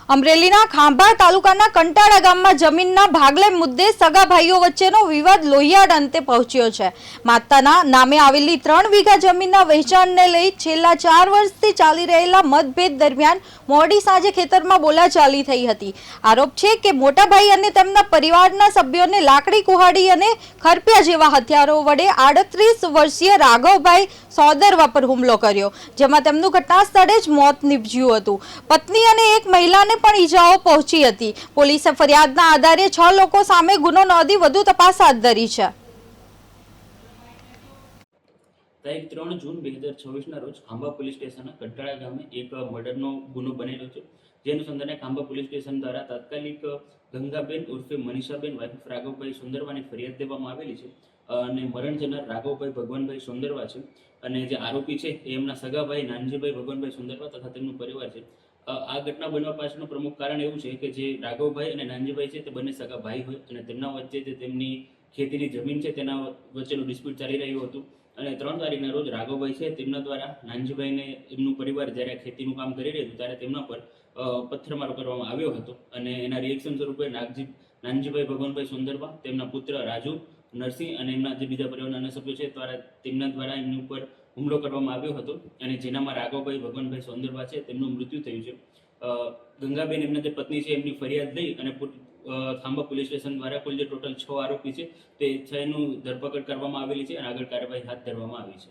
અમરેલીના ખાંભા તાલુકાના કંટાળા ગામમાં જમીનના ભાગલે મુદ્દે સગા ભાઈઓ વચ્ચેનો વિવાદ લોહિયાળ અંતે પહોંચ્યો છે। માતાના નામે આવેલી 3 વીઘા જમીનના વહેંચાણને લઈ છેલ્લા 4 વર્ષથી ચાલી રહેલા મતભેદ દરમિયાન મોડી સાંજે ખેતરમાં બોલાચાલી થઈ હતી। આરોપ છે કે મોટા ભાઈ અને તેમના પરિવારના સભ્યોને લાકડી કુહાડી અને ખરપિયા જેવા હથિયારો વડે 38 વર્ષીય રાઘવભાઈ સોદરવા પર હુમલો કર્યો, જેમાં તેમનું ઘટના સ્થળે જ મોત નીપજ્યું હતું। પત્ની અને એક મહિલાને પણ ઈજાઓ પહોંચી હતી। પોલીસે ફરિયાદના આધારે 6 લોકો સામે ગુનો નોંધી વધુ તપાસ હાથ ધરી છે। તારીખ 3 જૂન 2026 ના રોજ ખાંભા પોલીસ સ્ટેશનના કંટાળા ગામે એક મર્ડરનો ગુનો બનેલો છે, જે અનુસંધાને ખાંભા પોલીસ સ્ટેશન દ્વારા તાત્કાલિક ગંગાબેન ઉર્ફે મનીષાબેન વાઇફ રાઘવભાઈ સુંદરવાની ફરિયાદ દેવામાં આવેલી છે અને મરણ જનાર રાઘવભાઈ ભગવાનભાઈ સુંદરવા છે અને જે આરોપી છે એ એમના સગાભાઈ નાનજીભાઈ ભગવાનભાઈ સુંદરવા તથા તેમનો પરિવાર છે। આ ઘટના બનવા પાછળનું પ્રમુખ કારણ એવું છે કે જે રાઘવભાઈ અને નાનજીભાઈ છે તે બંને સગા ભાઈ હોય અને તેમના વચ્ચે જે તેમની ખેતીની જમીન છે તેના વચ્ચેનું ડિસ્પ્યુટ ચાલી રહ્યું હતું અને 3 તારીખના રોજ રાઘવભાઈ છે તેમના દ્વારા નાનજીભાઈને એમનું પરિવાર જ્યારે ખેતીનું કામ કરી રહ્યું હતું ત્યારે તેમના પર પથ્થરમારો કરવામાં આવ્યો હતો અને એના રિએક્શન સ્વરૂપે નાનજીભાઈ ભગવાનભાઈ સુંદરવા, તેમના પુત્ર રાજુ નરસિંહ અને એમના જે બીજા પરિવારના અન્ય સભ્યો છે તેમના દ્વારા એમની ઉપર હુમલો કરવામાં આવ્યો હતો અને જેનામાં રાઘવભાઈ ભગવાનભાઈ સુંદરવા છે તેમનું મૃત્યુ થયું છે। ગંગાબેન એમના જે પત્ની છે એમની ફરિયાદ લઈ અને ખાંભા પોલીસ સ્ટેશન દ્વારા કુલ જે ટોટલ 6 આરોપી છે તે 6નું ધરપકડ કરવામાં આવેલી છે અને આગળ કાર્યવાહી હાથ ધરવામાં આવી છે।